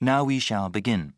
Now we shall begin.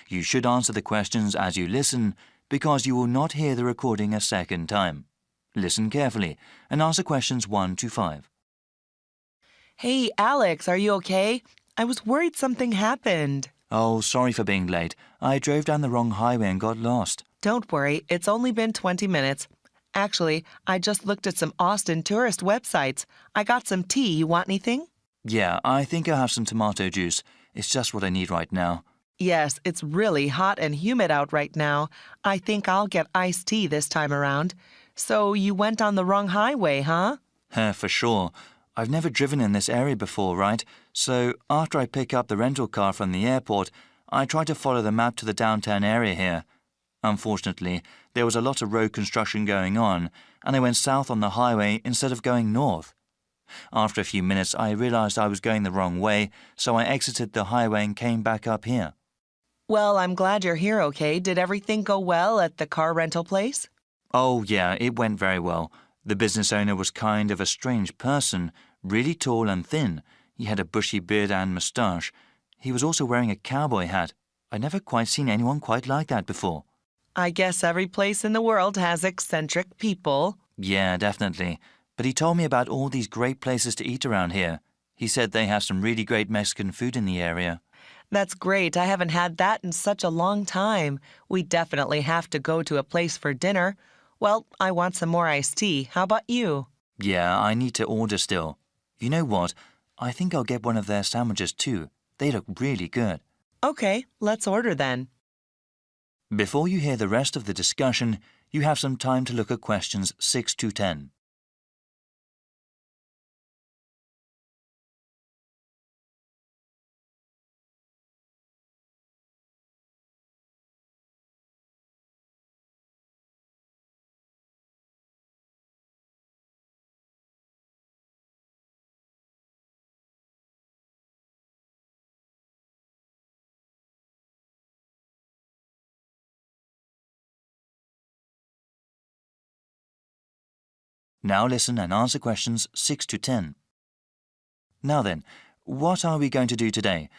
You should answer the questions as you listen because you will not hear the recording a second time. Listen carefully and answer questions 1 to 5. Hey, Alex, are you okay? I was worried something happened. Oh, sorry for being late. I drove down the wrong highway and got lost. Don't worry, it's only been 20 minutes. Actually, I just looked at some Austin tourist websites. I got some tea. You want anything? Yeah, I think I'll have some tomato juice. It's just what I need right now. Yes, it's really hot and humid out right now. I think I'll get iced tea this time around. So you went on the wrong highway, huh? For sure. I've never driven in this area before, right? So after I pick up the rental car from the airport, I try to follow the map to the downtown area here. Unfortunately, there was a lot of road construction going on, and I went south on the highway instead of going north. After a few minutes, I realized I was going the wrong way, so I exited the highway and came back up here. Well, I'm glad you're here, okay? Did everything go well at the car rental place? Oh, yeah, it went very well. The business owner was kind of a strange person, really tall and thin. He had a bushy beard and moustache. He was also wearing a cowboy hat. I'd never quite seen anyone quite like that before. I guess every place in the world has eccentric people. Yeah, definitely. But he told me about all these great places to eat around here. He said they have some really great Mexican food in the area. That's great. I haven't had that in such a long time. We definitely have to go to a place for dinner. Well, I want some more iced tea. How about you? Yeah, I need to order still. You know what? I think I'll get one of their sandwiches too. They look really good. Okay, let's order then. Before you hear the rest of the discussion, you have some time to look at questions 6 to 10. Now listen and answer questions 6 to 10. Now then, what are we going to do today?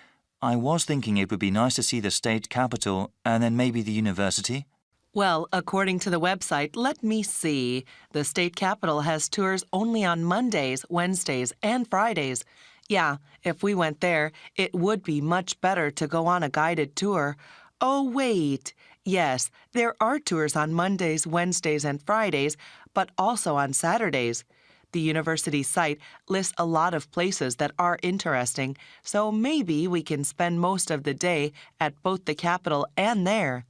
I was thinking it would be nice to see the state capitol and then maybe the university. Well, according to the website, let me see. The state capitol has tours only on Mondays, Wednesdays, and Fridays. Yeah, if we went there, it would be much better to go on a guided tour. Oh, wait. Yes, there are tours on Mondays, Wednesdays, and Fridays, but also on Saturdays. The university site lists a lot of places that are interesting, so maybe we can spend most of the day at both the Capitol and there.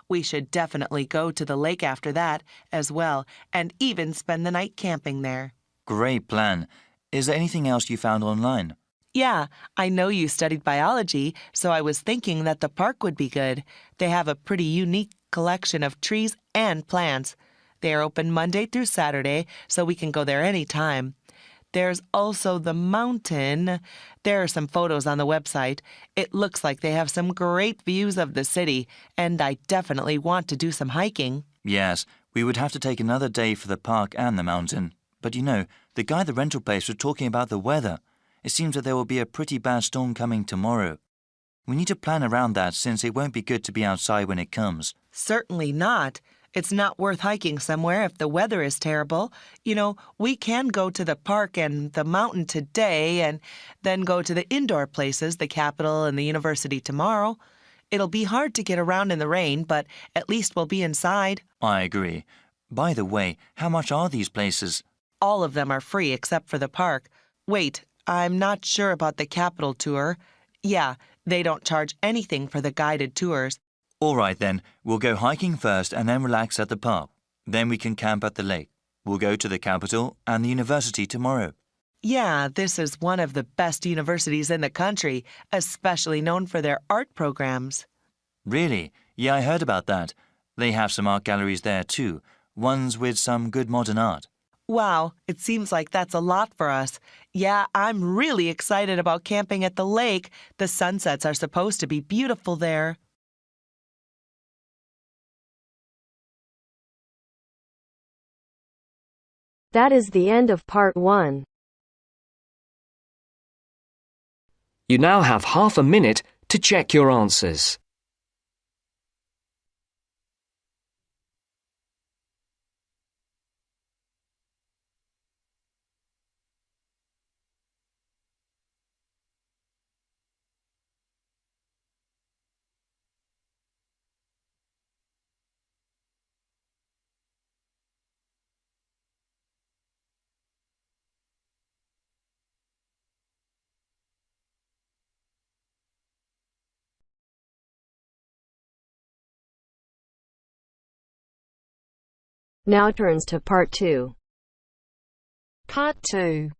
We should definitely go to the lake after that as well, and even spend the night camping there. Great plan. Is there anything else you found online? Yeah, I know you studied biology, so I was thinking that the park would be good. They have a pretty unique collection of trees and plants. They are open Monday through Saturday, so we can go there anytime. There's also the mountain. There are some photos on the website. It looks like they have some great views of the city, and I definitely want to do some hiking. Yes, we would have to take another day for the park and the mountain. But you know, the guy at the rental place was talking about the weather. It seems that there will be a pretty bad storm coming tomorrow. We need to plan around that since it won't be good to be outside when it comes. Certainly not. It's not worth hiking somewhere if the weather is terrible. You know, we can go to the park and the mountain today and then go to the indoor places, the Capitol and the university tomorrow. It'll be hard to get around in the rain, but at least we'll be inside. I agree. By the way, how much are these places? All of them are free except for the park. Wait, I'm not sure about the Capitol tour. Yeah, they don't charge anything for the guided tours. All right then, we'll go hiking first and then relax at the park. Then we can camp at the lake. We'll go to the Capitol and the university tomorrow. Yeah, this is one of the best universities in the country, especially known for their art programs. Really? Yeah, I heard about that. They have some art galleries there too, ones with some good modern art. Wow, it seems like that's a lot for us. Yeah, I'm really excited about camping at the lake. The sunsets are supposed to be beautiful there. That is the end of part 1. You now have half a minute to check your answers. Now turns to part 2. Part 2.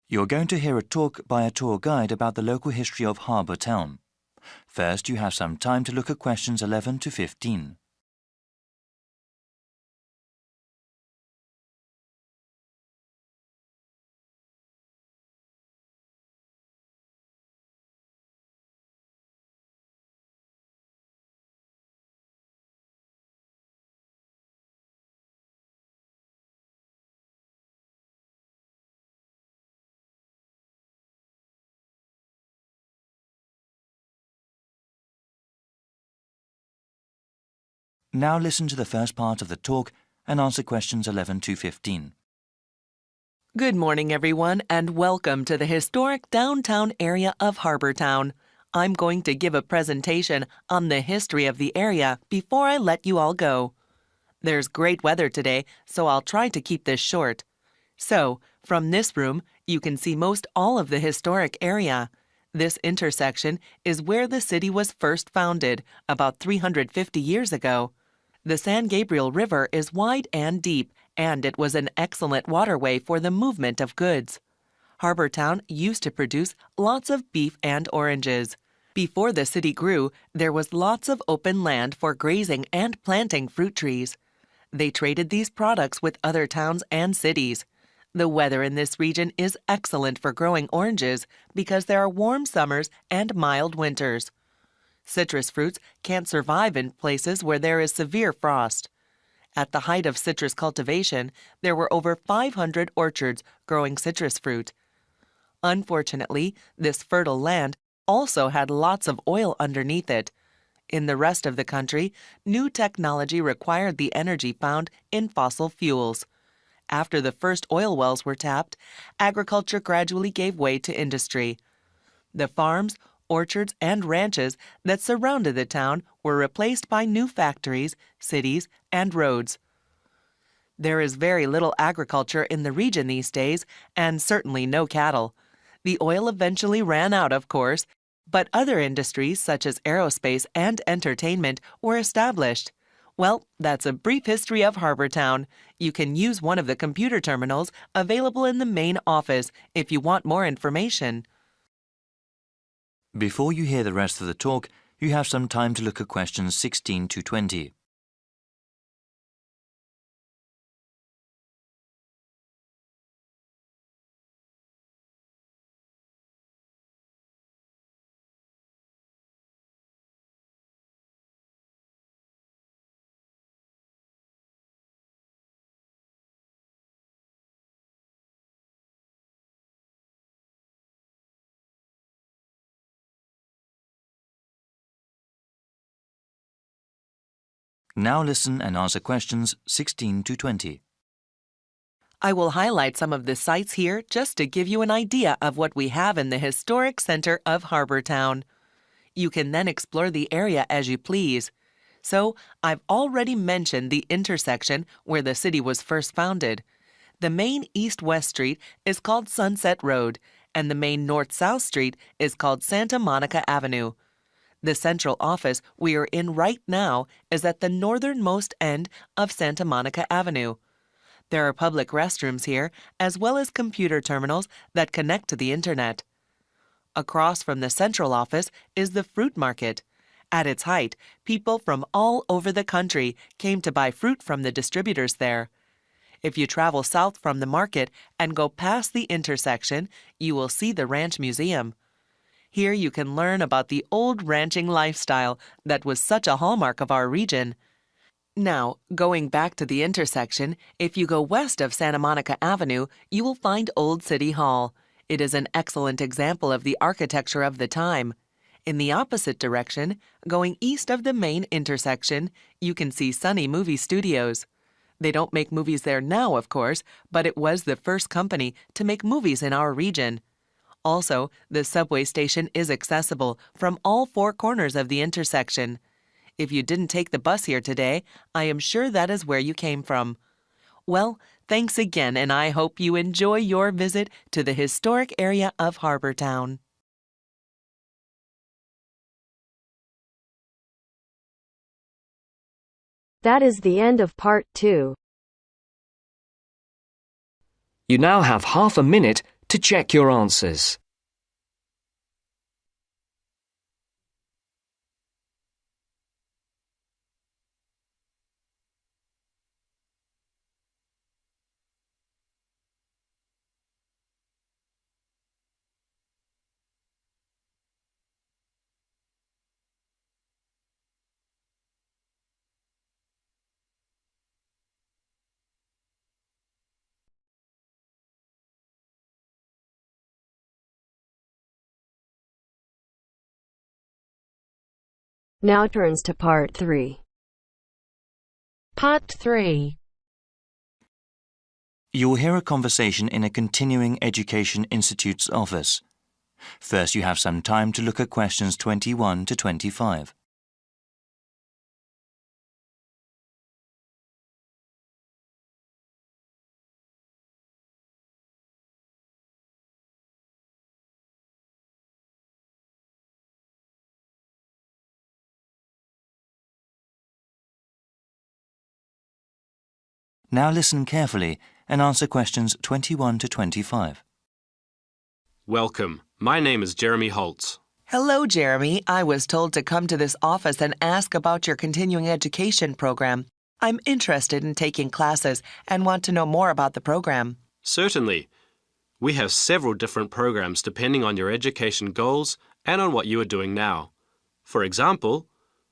You're going to hear a talk by a tour guide about the local history of Harbour Town. First, you have some time to look at questions 11 to 15. Now listen to the first part of the talk and answer questions 11 to 15. Good morning, everyone, and welcome to the historic downtown area of Harbour Town. I'm going to give a presentation on the history of the area before I let you all go. There's great weather today, so I'll try to keep this short. So, from this room, you can see most all of the historic area. This intersection is where the city was first founded, about 350 years ago. The San Gabriel River is wide and deep, and it was an excellent waterway for the movement of goods. Harbour Town used to produce lots of beef and oranges. Before the city grew, there was lots of open land for grazing and planting fruit trees. They traded these products with other towns and cities. The weather in this region is excellent for growing oranges because there are warm summers and mild winters. Citrus fruits can't survive in places where there is severe frost. At the height of citrus cultivation, there were over 500 orchards growing citrus fruit. Unfortunately, this fertile land also had lots of oil underneath it. In the rest of the country, new technology required the energy found in fossil fuels. After the first oil wells were tapped, agriculture gradually gave way to industry. The farms, orchards, and ranches that surrounded the town were replaced by new factories, cities, and roads. There is very little agriculture in the region these days, and certainly no cattle. The oil eventually ran out, of course, but other industries such as aerospace and entertainment were established. Well, that's a brief history of Harbour Town. You can use one of the computer terminals available in the main office if you want more information. Before you hear the rest of the talk, you have some time to look at questions 16 to 20. Now listen and answer questions 16 to 20. I will highlight some of the sites here just to give you an idea of what we have in the historic center of Harbour Town. You can then explore the area as you please. So, I've already mentioned the intersection where the city was first founded. The main east-west street is called Sunset Road, and the main north-south street is called Santa Monica Avenue. The central office we are in right now is at the northernmost end of Santa Monica Avenue. There are public restrooms here, as well as computer terminals that connect to the internet. Across from the central office is the fruit market. At its height, people from all over the country came to buy fruit from the distributors there. If you travel south from the market and go past the intersection, you will see the Ranch Museum. Here you can learn about the old ranching lifestyle that was such a hallmark of our region. Now, going back to the intersection, if you go west of Santa Monica Avenue, you will find Old City Hall. It is an excellent example of the architecture of the time. In the opposite direction, going east of the main intersection, you can see Sunny Movie Studios. They don't make movies there now, of course, but it was the first company to make movies in our region. Also, the subway station is accessible from all four corners of the intersection. If you didn't take the bus here today, I am sure that is where you came from. Well, thanks again, and I hope you enjoy your visit to the historic area of Harbour Town. That is the end of part 2. You now have half a minute to check your answers. Now turns to part 3. Part 3. You will hear a conversation in a continuing education institute's office. First, you have some time to look at questions 21 to 25. Now listen carefully and answer questions 21 to 25. Welcome. My name is Jeremy Holtz. Hello, Jeremy. I was told to come to this office and ask about your continuing education program. I'm interested in taking classes and want to know more about the program. Certainly. We have several different programs depending on your education goals and on what you are doing now. For example,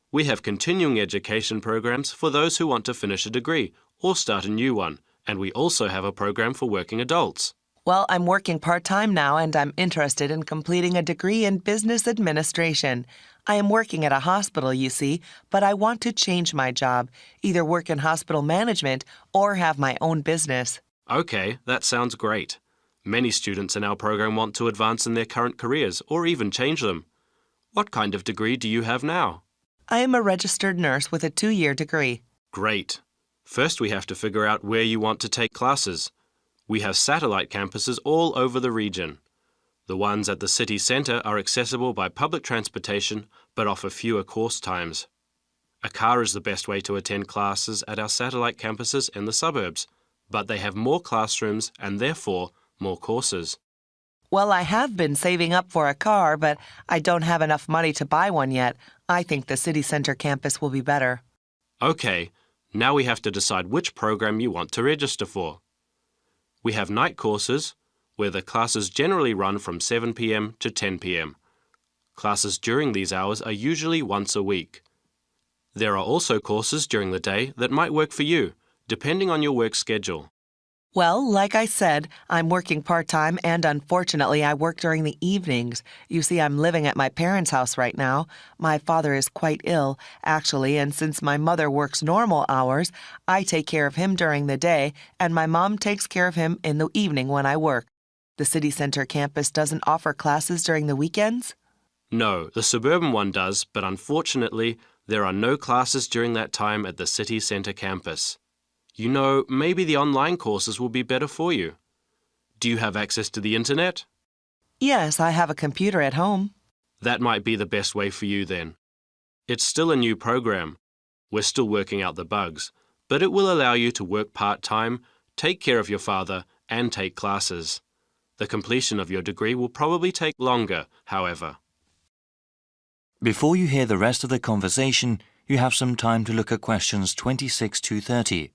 we have continuing education programs for those who want to finish a degree or start a new one, and we also have a program for working adults. Well, I'm working part-time now and I'm interested in completing a degree in business administration. I am working at a hospital, you see, but I want to change my job, either work in hospital management or have my own business. Okay, that sounds great. Many students in our program want to advance in their current careers or even change them. What kind of degree do you have now? I am a registered nurse with a 2-year degree. Great. First, we have to figure out where you want to take classes. We have satellite campuses all over the region. The ones at the city centre are accessible by public transportation but offer fewer course times. A car is the best way to attend classes at our satellite campuses in the suburbs, but they have more classrooms and therefore more courses. Well, I have been saving up for a car, but I don't have enough money to buy one yet. I think the city centre campus will be better. Okay, now we have to decide which program you want to register for. We have night courses, where the classes generally run from 7 p.m. to 10 p.m. Classes during these hours are usually once a week. There are also courses during the day that might work for you, depending on your work schedule. Well, like I said, I'm working part-time and unfortunately I work during the evenings. You see, I'm living at my parents' house right now. My father is quite ill, actually, and since my mother works normal hours, I take care of him during the day and my mom takes care of him in the evening when I work. The city center campus doesn't offer classes during the weekends? No, the suburban one does, but unfortunately, there are no classes during that time at the city centre campus. You know, maybe the online courses will be better for you. Do you have access to the internet? Yes, I have a computer at home. That might be the best way for you then. It's still a new program. We're still working out the bugs, but it will allow you to work part-time, take care of your father, and take classes. The completion of your degree will probably take longer, however. Before you hear the rest of the conversation, you have some time to look at questions 26 to 30.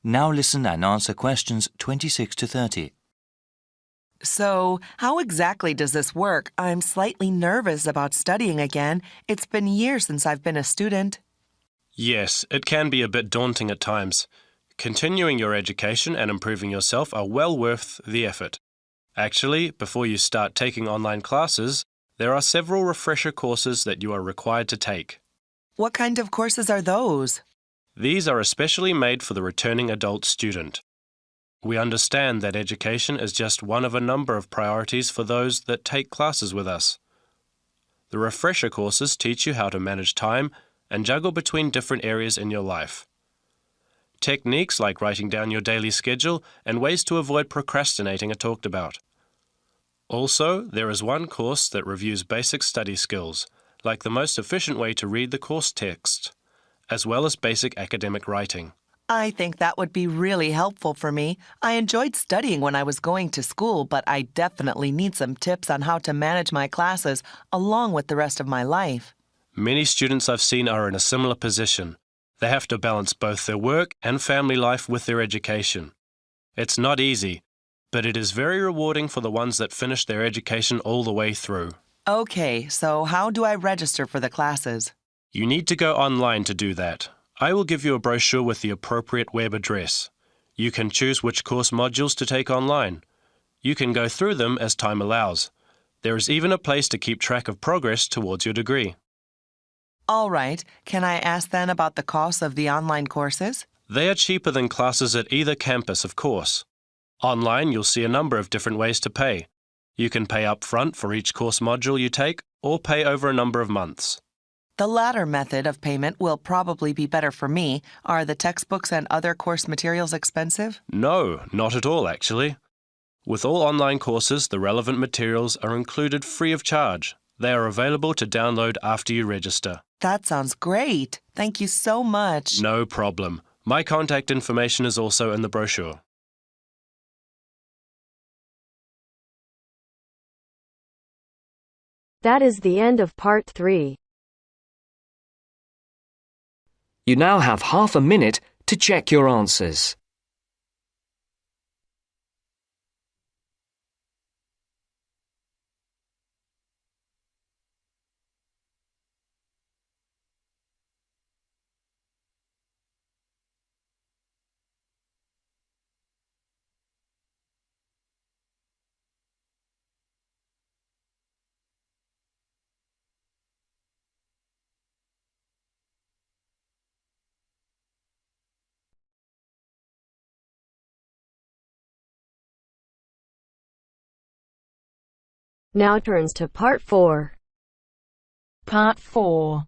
Now listen and answer questions 26 to 30. So, how exactly does this work? I'm slightly nervous about studying again. It's been years since I've been a student. Yes, it can be a bit daunting at times. Continuing your education and improving yourself are well worth the effort. Actually, before you start taking online classes, there are several refresher courses that you are required to take. What kind of courses are those? These are especially made for the returning adult student. We understand that education is just one of a number of priorities for those that take classes with us. The refresher courses teach you how to manage time and juggle between different areas in your life. Techniques like writing down your daily schedule and ways to avoid procrastinating are talked about. Also, there is one course that reviews basic study skills, like the most efficient way to read the course text, as well as basic academic writing. I think that would be really helpful for me. I enjoyed studying when I was going to school, but I definitely need some tips on how to manage my classes along with the rest of my life. Many students I've seen are in a similar position. They have to balance both their work and family life with their education. It's not easy, but it is very rewarding for the ones that finish their education all the way through. Okay, so how do I register for the classes? You need to go online to do that. I will give you a brochure with the appropriate web address. You can choose which course modules to take online. You can go through them as time allows. There is even a place to keep track of progress towards your degree. All right, can I ask then about the cost of the online courses? They are cheaper than classes at either campus, of course. Online, you'll see a number of different ways to pay. You can pay up front for each course module you take, or pay over a number of months. The latter method of payment will probably be better for me. Are the textbooks and other course materials expensive? No, not at all, actually. With all online courses, the relevant materials are included free of charge. They are available to download after you register. That sounds great. Thank you so much. No problem. My contact information is also in the brochure. That is the end of part 3. You now have half a minute to check your answers. Now turns to part 4. Part 4.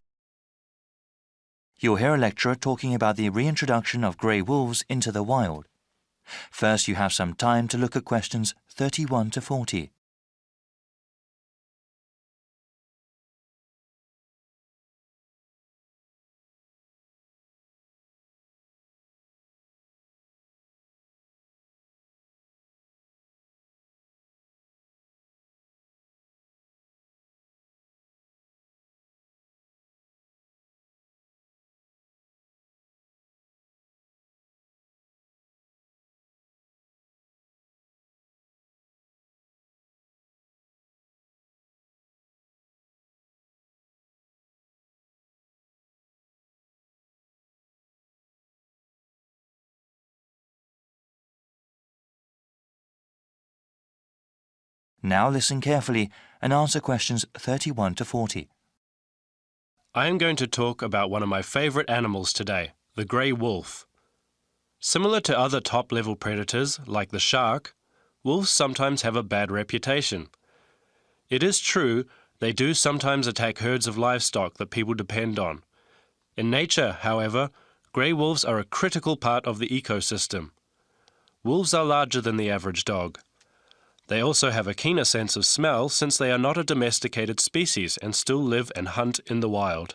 You'll hear a lecturer talking about the reintroduction of grey wolves into the wild. First, you have some time to look at questions 31 to 40. Now listen carefully and answer questions 31 to 40. I am going to talk about one of my favorite animals today, the grey wolf. Similar to other top-level predators, like the shark, wolves sometimes have a bad reputation. It is true, they do sometimes attack herds of livestock that people depend on. In nature, however, grey wolves are a critical part of the ecosystem. Wolves are larger than the average dog. They also have a keener sense of smell since they are not a domesticated species and still live and hunt in the wild.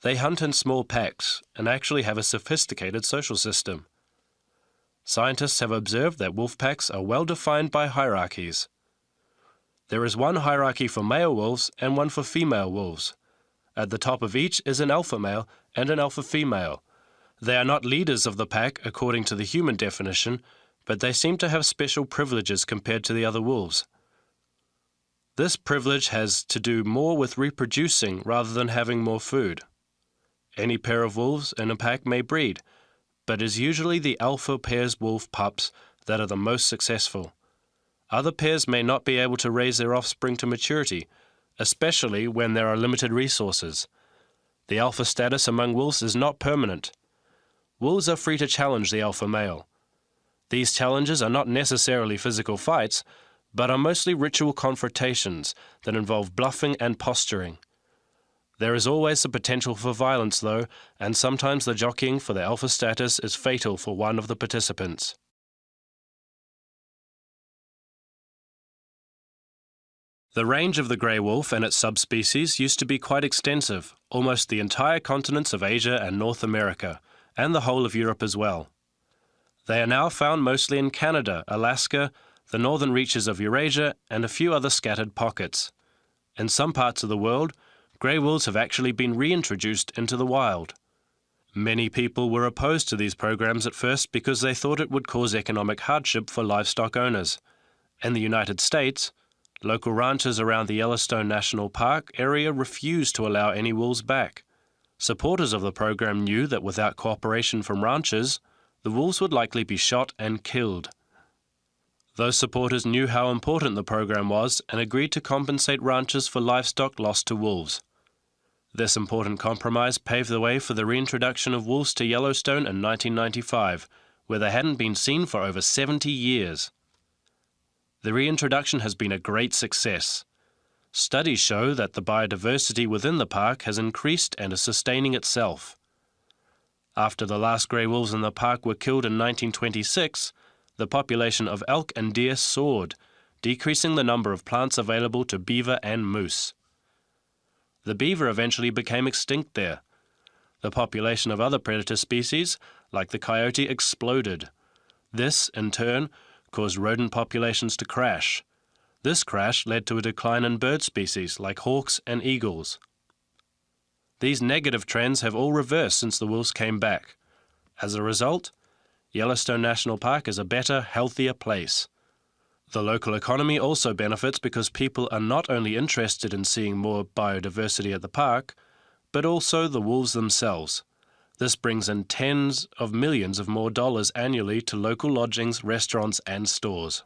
They hunt in small packs and actually have a sophisticated social system. Scientists have observed that wolf packs are well defined by hierarchies. There is one hierarchy for male wolves and one for female wolves. At the top of each is an alpha male and an alpha female. They are not leaders of the pack according to the human definition, but they seem to have special privileges compared to the other wolves. This privilege has to do more with reproducing rather than having more food. Any pair of wolves in a pack may breed, but it is usually the alpha pair's wolf pups that are the most successful. Other pairs may not be able to raise their offspring to maturity, especially when there are limited resources. The alpha status among wolves is not permanent. Wolves are free to challenge the alpha male. These challenges are not necessarily physical fights, but are mostly ritual confrontations that involve bluffing and posturing. There is always the potential for violence, though, and sometimes the jockeying for the alpha status is fatal for one of the participants. The range of the grey wolf and its subspecies used to be quite extensive, almost the entire continents of Asia and North America, and the whole of Europe as well. They are now found mostly in Canada, Alaska, the northern reaches of Eurasia, and a few other scattered pockets. In some parts of the world, grey wolves have actually been reintroduced into the wild. Many people were opposed to these programs at first because they thought it would cause economic hardship for livestock owners. In the United States, local ranchers around the Yellowstone National Park area refused to allow any wolves back. Supporters of the program knew that without cooperation from ranchers, the wolves would likely be shot and killed. Those supporters knew how important the program was and agreed to compensate ranchers for livestock lost to wolves. This important compromise paved the way for the reintroduction of wolves to Yellowstone in 1995, where they hadn't been seen for over 70 years. The reintroduction has been a great success. Studies show that the biodiversity within the park has increased and is sustaining itself. After the last grey wolves in the park were killed in 1926, the population of elk and deer soared, decreasing the number of plants available to beaver and moose. The beaver eventually became extinct there. The population of other predator species, like the coyote, exploded. This, in turn, caused rodent populations to crash. This crash led to a decline in bird species like hawks and eagles. These negative trends have all reversed since the wolves came back. As a result, Yellowstone National Park is a better, healthier place. The local economy also benefits because people are not only interested in seeing more biodiversity at the park, but also the wolves themselves. This brings in tens of millions of more dollars annually to local lodgings, restaurants and stores.